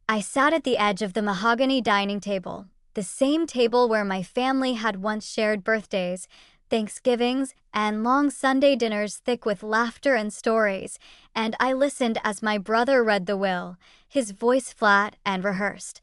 I sat at the edge of the mahogany dining table, the same table where my family had once shared birthdays, Thanksgivings, and long Sunday dinners thick with laughter and stories, and I listened as my brother read the will, his voice flat and rehearsed,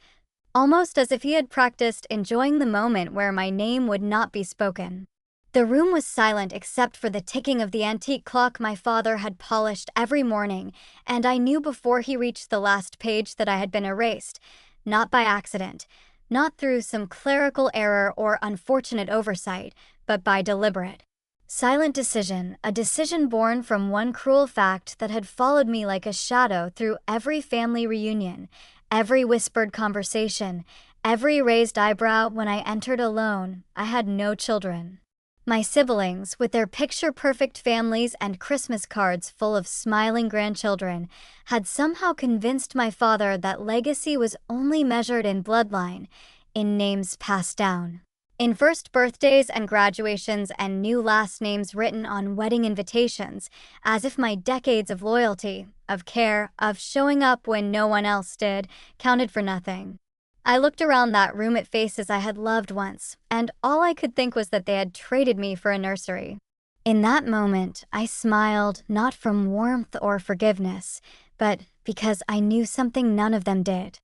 almost as if he had practiced enjoying the moment where my name would not be spoken. The room was silent except for the ticking of the antique clock my father had polished every morning, and I knew before he reached the last page that I had been erased, not by accident, not through some clerical error or unfortunate oversight, but by deliberate, silent decision, a decision born from one cruel fact that had followed me like a shadow through every family reunion, every whispered conversation, every raised eyebrow when I entered alone. I had no children. My siblings, with their picture-perfect families and Christmas cards full of smiling grandchildren, had somehow convinced my father that legacy was only measured in bloodline, in names passed down, in first birthdays and graduations and new last names written on wedding invitations, as if my decades of loyalty, of care, of showing up when no one else did, counted for nothing. I looked around that room at faces I had loved once, and all I could think was that they had traded me for a nursery. In that moment, I smiled, not from warmth or forgiveness, but because I knew something none of them did.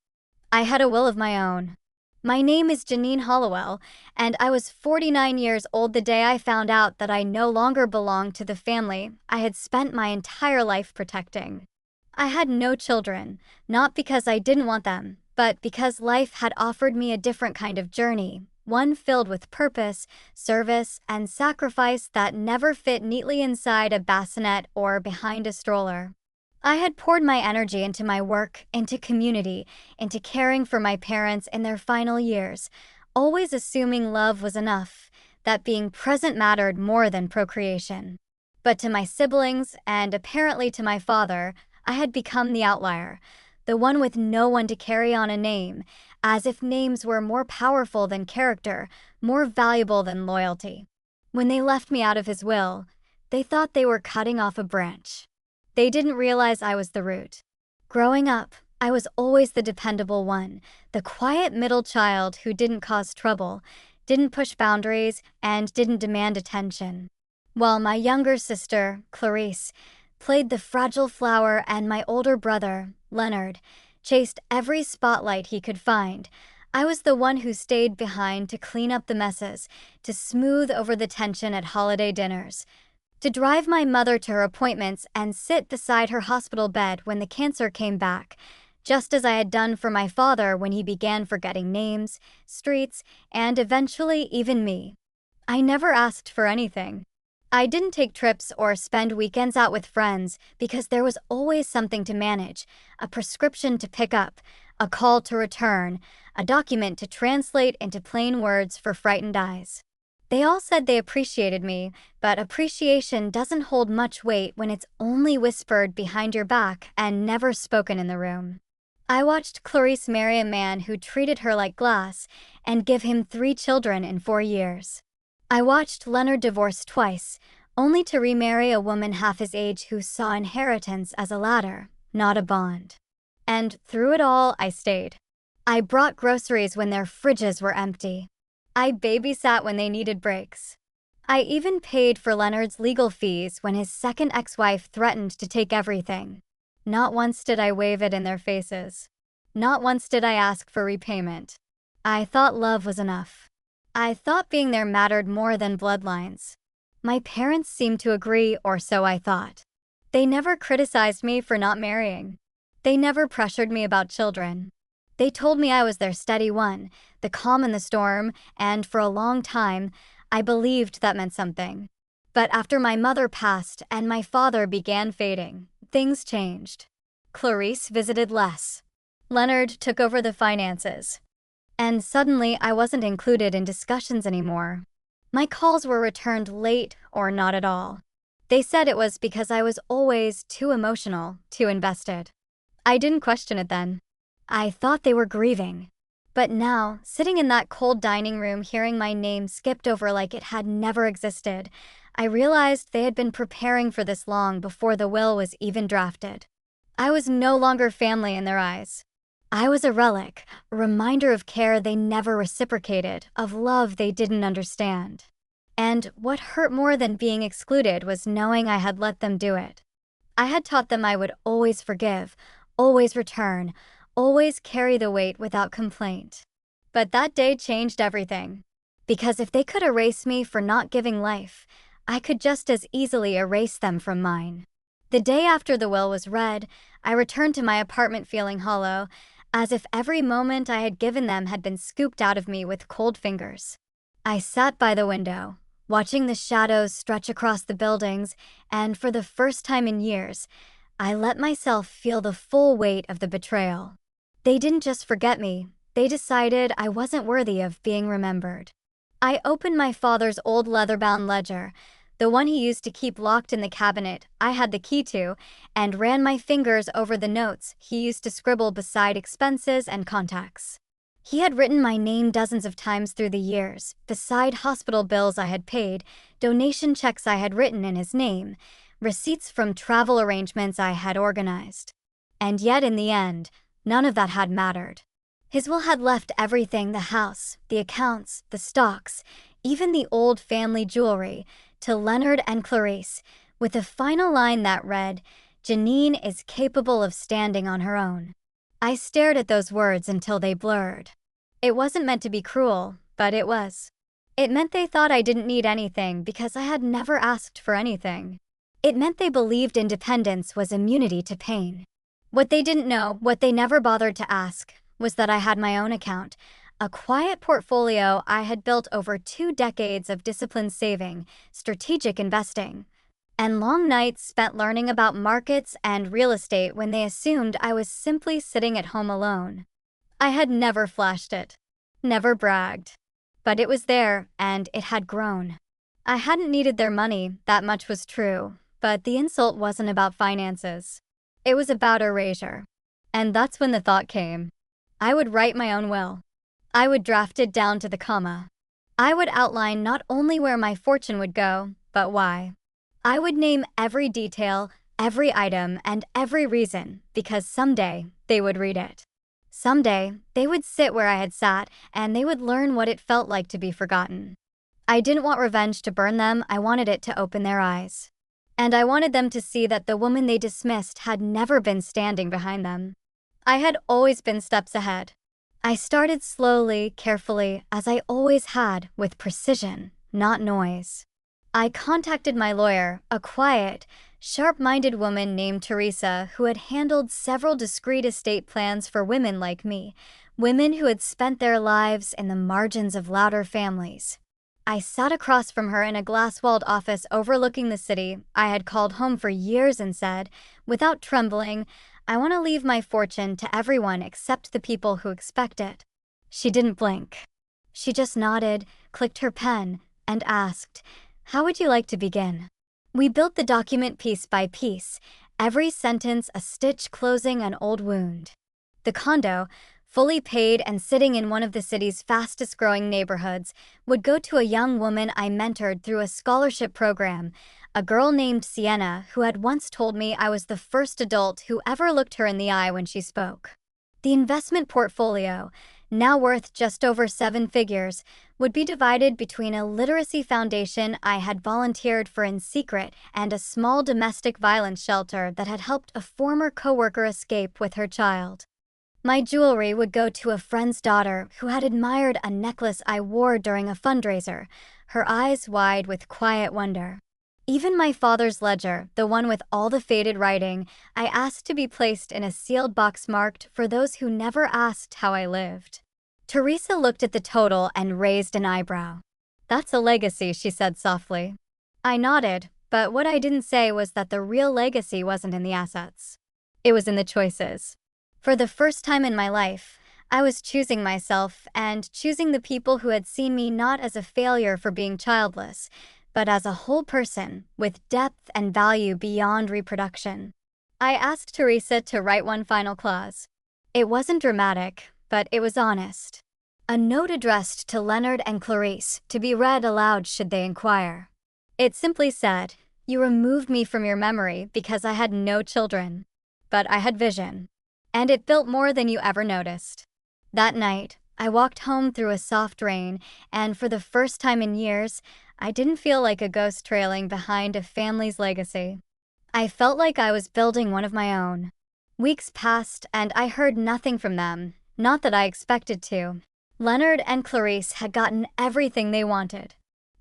I had a will of my own. My name is Janine Hollowell, and I was 49 years old the day I found out that I no longer belonged to the family I had spent my entire life protecting. I had no children, not because I didn't want them, but because life had offered me a different kind of journey, one filled with purpose, service, and sacrifice that never fit neatly inside a bassinet or behind a stroller. I had poured my energy into my work, into community, into caring for my parents in their final years, always assuming love was enough, that being present mattered more than procreation. But to my siblings, and apparently to my father, I had become the outlier, the one with no one to carry on a name, as if names were more powerful than character, more valuable than loyalty. When they left me out of his will, they thought they were cutting off a branch. They didn't realize I was the root. Growing up, I was always the dependable one, the quiet middle child who didn't cause trouble, didn't push boundaries, and didn't demand attention. While my younger sister, Clarice, played the fragile flower, and my older brother, Leonard, chased every spotlight he could find, I was the one who stayed behind to clean up the messes, to smooth over the tension at holiday dinners, to drive my mother to her appointments and sit beside her hospital bed when the cancer came back, just as I had done for my father when he began forgetting names, streets, and eventually even me. I never asked for anything. I didn't take trips or spend weekends out with friends because there was always something to manage, a prescription to pick up, a call to return, a document to translate into plain words for frightened eyes. They all said they appreciated me, but appreciation doesn't hold much weight when it's only whispered behind your back and never spoken in the room. I watched Clarice marry a man who treated her like glass and give him 3 children in 4 years. I watched Leonard divorce twice, only to remarry a woman half his age who saw inheritance as a ladder, not a bond. And through it all, I stayed. I brought groceries when their fridges were empty. I babysat when they needed breaks. I even paid for Leonard's legal fees when his second ex-wife threatened to take everything. Not once did I wave it in their faces. Not once did I ask for repayment. I thought love was enough. I thought being there mattered more than bloodlines. My parents seemed to agree, or so I thought. They never criticized me for not marrying. They never pressured me about children. They told me I was their steady one, the calm in the storm, and for a long time, I believed that meant something. But after my mother passed and my father began fading, things changed. Clarice visited less. Leonard took over the finances. And suddenly, I wasn't included in discussions anymore. My calls were returned late or not at all. They said it was because I was always too emotional, too invested. I didn't question it then. I thought they were grieving. But now, sitting in that cold dining room hearing my name skipped over like it had never existed, I realized they had been preparing for this long before the will was even drafted. I was no longer family in their eyes. I was a relic, a reminder of care they never reciprocated, of love they didn't understand. And what hurt more than being excluded was knowing I had let them do it. I had taught them I would always forgive, always return, always carry the weight without complaint. But that day changed everything. Because if they could erase me for not giving life, I could just as easily erase them from mine. The day after the will was read, I returned to my apartment feeling hollow, as if every moment I had given them had been scooped out of me with cold fingers. I sat by the window, watching the shadows stretch across the buildings, and for the first time in years, I let myself feel the full weight of the betrayal. They didn't just forget me, they decided I wasn't worthy of being remembered. I opened my father's old leather-bound ledger, the one he used to keep locked in the cabinet I had the key to, and ran my fingers over the notes he used to scribble beside expenses and contacts. He had written my name dozens of times through the years, beside hospital bills I had paid, donation checks I had written in his name, receipts from travel arrangements I had organized. And yet in the end, none of that had mattered. His will had left everything, the house, the accounts, the stocks, even the old family jewelry, to Leonard and Clarice, with a final line that read, "Janine is capable of standing on her own." I stared at those words until they blurred. It wasn't meant to be cruel, but it was. It meant they thought I didn't need anything because I had never asked for anything. It meant they believed independence was immunity to pain. What they didn't know, what they never bothered to ask, was that I had my own account, a quiet portfolio I had built over 2 decades of disciplined saving, strategic investing, and long nights spent learning about markets and real estate when they assumed I was simply sitting at home alone. I had never flashed it, never bragged. But it was there, and it had grown. I hadn't needed their money, that much was true, but the insult wasn't about finances. It was about erasure. And that's when the thought came. I would write my own will. I would draft it down to the comma. I would outline not only where my fortune would go, but why. I would name every detail, every item, and every reason, because someday they would read it. Someday, they would sit where I had sat, and they would learn what it felt like to be forgotten. I didn't want revenge to burn them, I wanted it to open their eyes. And I wanted them to see that the woman they dismissed had never been standing behind them. I had always been steps ahead. I started slowly, carefully, as I always had, with precision, not noise. I contacted my lawyer, a quiet, sharp-minded woman named Teresa who had handled several discrete estate plans for women like me, women who had spent their lives in the margins of louder families. I sat across from her in a glass-walled office overlooking the city I had called home for years and said, without trembling, "I want to leave my fortune to everyone except the people who expect it." She didn't blink. She just nodded, clicked her pen, and asked, "How would you like to begin?" We built the document piece by piece, every sentence a stitch closing an old wound. The condo, fully paid and sitting in one of the city's fastest-growing neighborhoods, would go to a young woman I mentored through a scholarship program, a girl named Sienna who had once told me I was the first adult who ever looked her in the eye when she spoke. The investment portfolio, now worth just over 7 figures, would be divided between a literacy foundation I had volunteered for in secret and a small domestic violence shelter that had helped a former coworker escape with her child. My jewelry would go to a friend's daughter who had admired a necklace I wore during a fundraiser, her eyes wide with quiet wonder. Even my father's ledger, the one with all the faded writing, I asked to be placed in a sealed box marked for those who never asked how I lived. Teresa looked at the total and raised an eyebrow. "That's a legacy," she said softly. I nodded, but what I didn't say was that the real legacy wasn't in the assets. It was in the choices. For the first time in my life, I was choosing myself and choosing the people who had seen me not as a failure for being childless, but as a whole person with depth and value beyond reproduction. I asked Teresa to write one final clause. It wasn't dramatic, but it was honest. A note addressed to Leonard and Clarice, to be read aloud should they inquire. It simply said, "You removed me from your memory because I had no children. But I had vision. and it built more than you ever noticed. That night, I walked home through a soft rain, and for the first time in years, I didn't feel like a ghost trailing behind a family's legacy. I felt like I was building one of my own. Weeks passed, and I heard nothing from them, not that I expected to. Leonard and Clarice had gotten everything they wanted.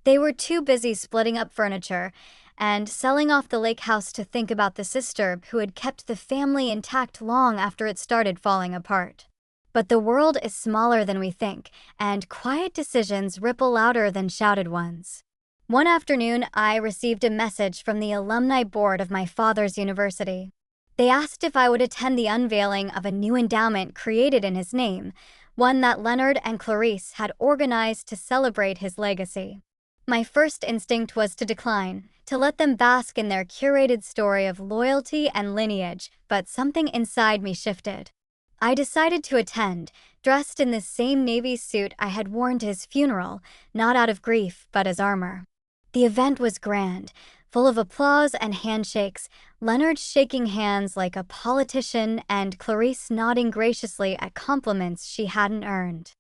They were too busy splitting up furniture and selling off the lake house to think about the sister who had kept the family intact long after it started falling apart. But the world is smaller than we think, and quiet decisions ripple louder than shouted ones. One afternoon, I received a message from the alumni board of my father's university. They asked if I would attend the unveiling of a new endowment created in his name, one that Leonard and Clarice had organized to celebrate his legacy. My first instinct was to decline, to let them bask in their curated story of loyalty and lineage, but something inside me shifted. I decided to attend, dressed in the same navy suit I had worn to his funeral, not out of grief, but as armor. The event was grand, full of applause and handshakes, Leonard shaking hands like a politician and Clarice nodding graciously at compliments she hadn't earned.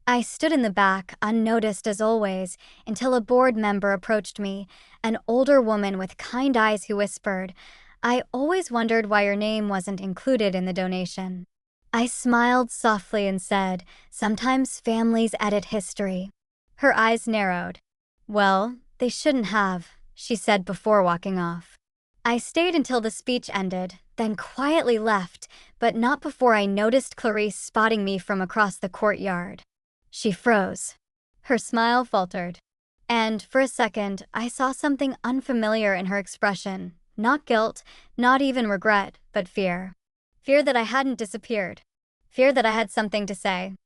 I stood in the back, unnoticed as always, until a board member approached me, an older woman with kind eyes who whispered, "I always wondered why your name wasn't included in the donation." I smiled softly and said, "Sometimes families edit history." Her eyes narrowed. "Well, they shouldn't have," she said before walking off. I stayed until the speech ended, then quietly left, but not before I noticed Clarice spotting me from across the courtyard. She froze. Her smile faltered. And for a second, I saw something unfamiliar in her expression. Not guilt, not even regret, but fear. Fear that I hadn't disappeared. Fear that I had something to say.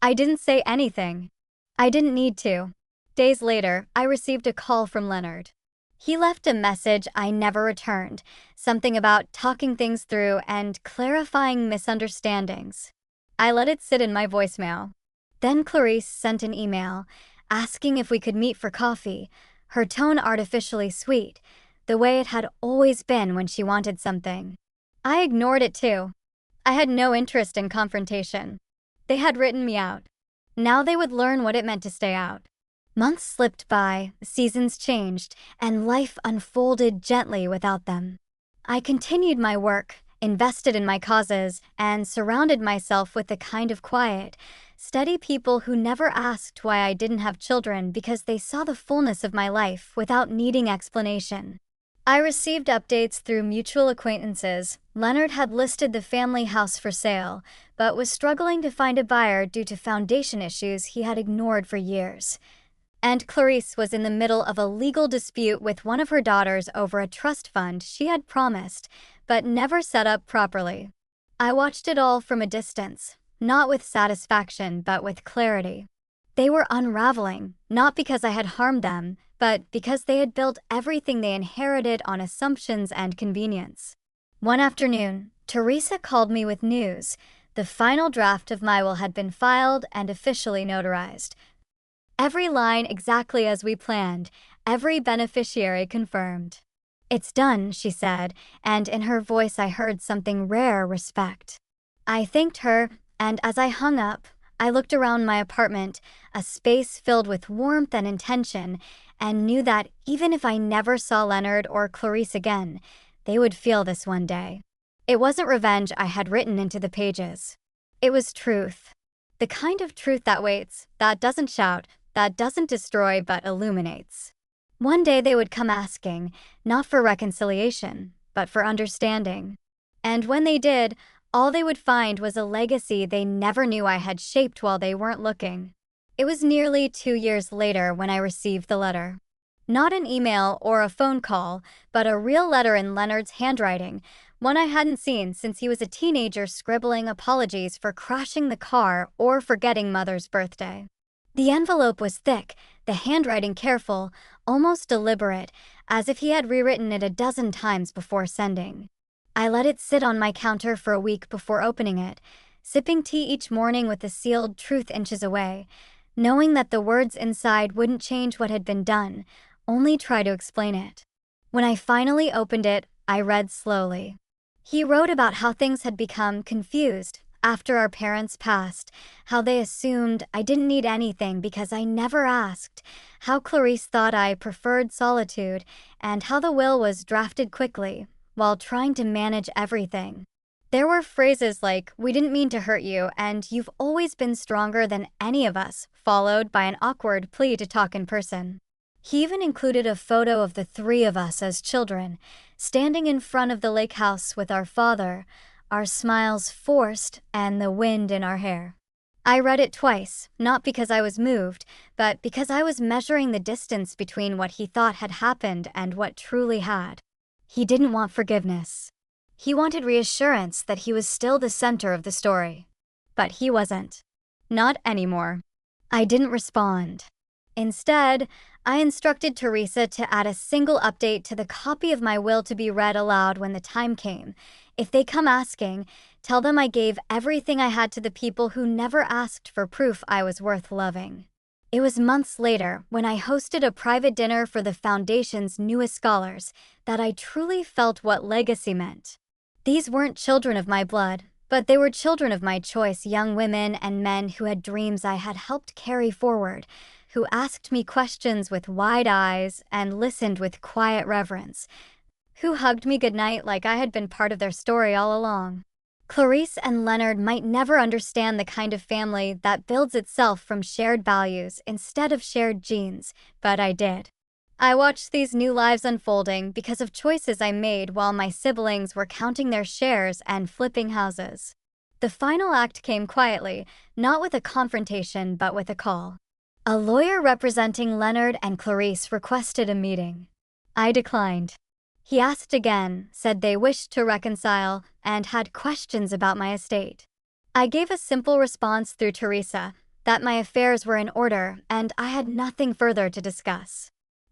I didn't say anything. I didn't need to. Days later, I received a call from Leonard. He left a message I never returned, something about talking things through and clarifying misunderstandings. I let it sit in my voicemail. Then Clarice sent an email, asking if we could meet for coffee, her tone artificially sweet, the way it had always been when she wanted something. I ignored it too. I had no interest in confrontation. They had written me out. Now they would learn what it meant to stay out. Months slipped by, seasons changed, and life unfolded gently without them. I continued my work, invested in my causes, and surrounded myself with the kind of quiet, steady people who never asked why I didn't have children because they saw the fullness of my life without needing explanation. I received updates through mutual acquaintances. Leonard had listed the family house for sale, but was struggling to find a buyer due to foundation issues he had ignored for years. And Clarice was in the middle of a legal dispute with one of her daughters over a trust fund she had promised, but never set up properly. I watched it all from a distance, not with satisfaction, but with clarity. They were unraveling, not because I had harmed them, but because they had built everything they inherited on assumptions and convenience. One afternoon, Teresa called me with news. The final draft of my will had been filed and officially notarized. Every line exactly as we planned, every beneficiary confirmed. "It's done," she said, and in her voice I heard something rare: respect. I thanked her, and as I hung up, I looked around my apartment, a space filled with warmth and intention, and knew that even if I never saw Leonard or Clarice again, they would feel this one day. It wasn't revenge I had written into the pages. It was truth. The kind of truth that waits, that doesn't shout, that doesn't destroy but illuminates. One day they would come asking, not for reconciliation, but for understanding. And when they did, all they would find was a legacy they never knew I had shaped while they weren't looking. It was nearly 2 years later when I received the letter. Not an email or a phone call, but a real letter in Leonard's handwriting, one I hadn't seen since he was a teenager scribbling apologies for crashing the car or forgetting Mother's birthday. The envelope was thick, the handwriting careful, almost deliberate, as if he had rewritten it a dozen times before sending. I let it sit on my counter for a week before opening it, sipping tea each morning with the sealed truth inches away, knowing that the words inside wouldn't change what had been done, only try to explain it. When I finally opened it, I read slowly. He wrote about how things had become confused after our parents passed, how they assumed I didn't need anything because I never asked, how Clarice thought I preferred solitude, and how the will was drafted quickly while trying to manage everything. There were phrases like, "We didn't mean to hurt you," and "You've always been stronger than any of us," followed by an awkward plea to talk in person. He even included a photo of the three of us as children, standing in front of the lake house with our father, our smiles forced and the wind in our hair. I read it twice, not because I was moved, but because I was measuring the distance between what he thought had happened and what truly had. He didn't want forgiveness. He wanted reassurance that he was still the center of the story. But he wasn't. Not anymore. I didn't respond. Instead, I instructed Teresa to add a single update to the copy of my will to be read aloud when the time came. If they come asking, tell them I gave everything I had to the people who never asked for proof I was worth loving. It was months later, when I hosted a private dinner for the Foundation's newest scholars, that I truly felt what legacy meant. These weren't children of my blood, but they were children of my choice, young women and men who had dreams I had helped carry forward, who asked me questions with wide eyes and listened with quiet reverence, who hugged me goodnight like I had been part of their story all along. Clarice and Leonard might never understand the kind of family that builds itself from shared values instead of shared genes, but I did. I watched these new lives unfolding because of choices I made while my siblings were counting their shares and flipping houses. The final act came quietly, not with a confrontation but with a call. A lawyer representing Leonard and Clarice requested a meeting. I declined. He asked again, said they wished to reconcile, and had questions about my estate. I gave a simple response through Teresa, that my affairs were in order and I had nothing further to discuss.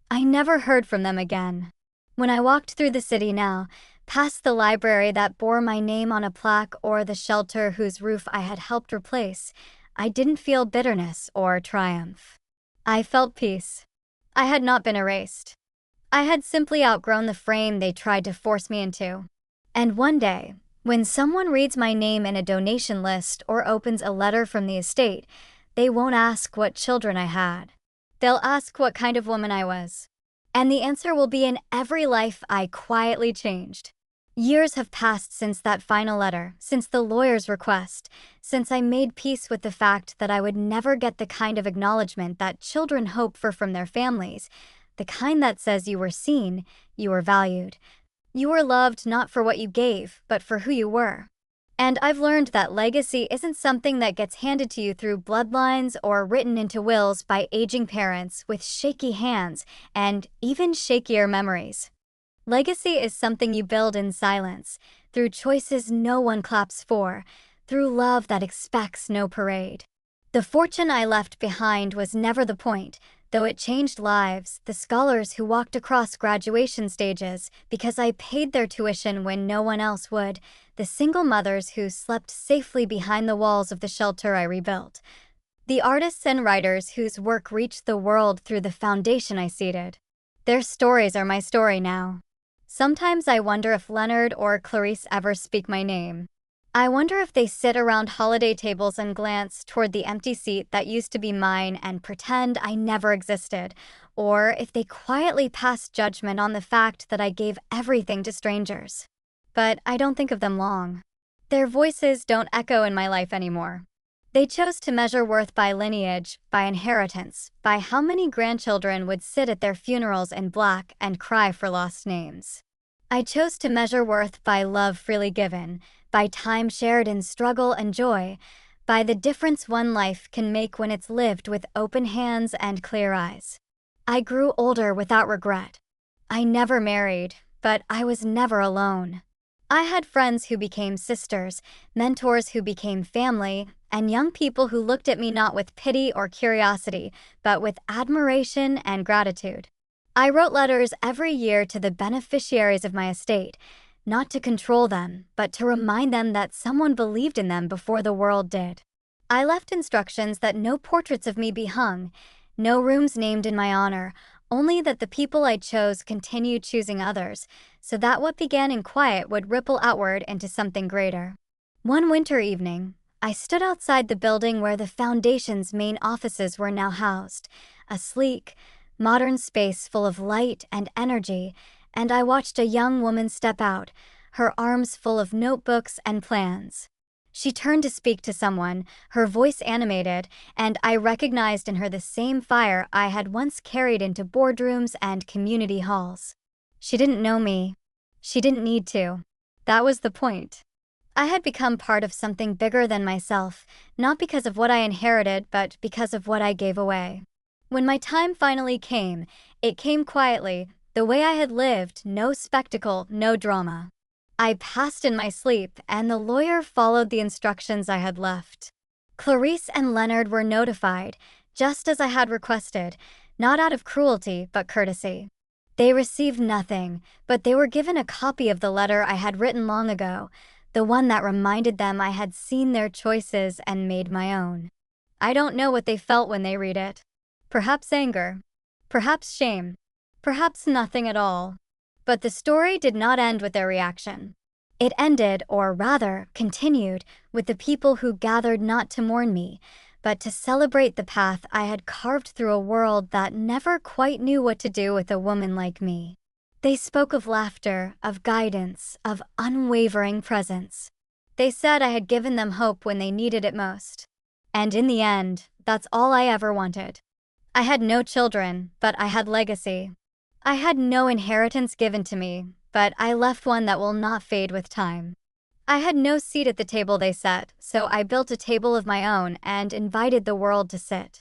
I never heard from them again. When I walked through the city now, past the library that bore my name on a plaque or the shelter whose roof I had helped replace, I didn't feel bitterness or triumph. I felt peace. I had not been erased. I had simply outgrown the frame they tried to force me into. And one day, when someone reads my name in a donation list or opens a letter from the estate, they won't ask what children I had. They'll ask what kind of woman I was. And the answer will be in every life I quietly changed. Years have passed since that final letter, since the lawyer's request, since I made peace with the fact that I would never get the kind of acknowledgement that children hope for from their families, the kind that says you were seen, you were valued. You were loved not for what you gave, but for who you were. And I've learned that legacy isn't something that gets handed to you through bloodlines or written into wills by aging parents with shaky hands and even shakier memories. Legacy is something you build in silence, through choices no one claps for, through love that expects no parade. The fortune I left behind was never the point, though it changed lives, the scholars who walked across graduation stages because I paid their tuition when no one else would, the single mothers who slept safely behind the walls of the shelter I rebuilt, the artists and writers whose work reached the world through the foundation I seeded. Their stories are my story now. Sometimes I wonder if Leonard or Clarice ever speak my name. I wonder if they sit around holiday tables and glance toward the empty seat that used to be mine and pretend I never existed, or if they quietly pass judgment on the fact that I gave everything to strangers. But I don't think of them long. Their voices don't echo in my life anymore. They chose to measure worth by lineage, by inheritance, by how many grandchildren would sit at their funerals in black and cry for lost names. I chose to measure worth by love freely given, by time shared in struggle and joy, by the difference one life can make when it's lived with open hands and clear eyes. I grew older without regret. I never married, but I was never alone. I had friends who became sisters, mentors who became family, and young people who looked at me not with pity or curiosity, but with admiration and gratitude. I wrote letters every year to the beneficiaries of my estate, not to control them, but to remind them that someone believed in them before the world did. I left instructions that no portraits of me be hung, no rooms named in my honor, only that the people I chose continued choosing others, so that what began in quiet would ripple outward into something greater. One winter evening, I stood outside the building where the Foundation's main offices were now housed, a sleek, modern space full of light and energy, and I watched a young woman step out, her arms full of notebooks and plans. She turned to speak to someone, her voice animated, and I recognized in her the same fire I had once carried into boardrooms and community halls. She didn't know me. She didn't need to. That was the point. I had become part of something bigger than myself, not because of what I inherited, but because of what I gave away. When my time finally came, it came quietly, the way I had lived, no spectacle, no drama. I passed in my sleep, and the lawyer followed the instructions I had left. Clarice and Leonard were notified, just as I had requested, not out of cruelty, but courtesy. They received nothing, but they were given a copy of the letter I had written long ago, the one that reminded them I had seen their choices and made my own. I don't know what they felt when they read it. Perhaps anger. Perhaps shame. Perhaps nothing at all. But the story did not end with their reaction. It ended, or rather, continued, with the people who gathered not to mourn me, but to celebrate the path I had carved through a world that never quite knew what to do with a woman like me. They spoke of laughter, of guidance, of unwavering presence. They said I had given them hope when they needed it most. And in the end, that's all I ever wanted. I had no children, but I had legacy. I had no inheritance given to me, but I left one that will not fade with time. I had no seat at the table they set, so I built a table of my own and invited the world to sit.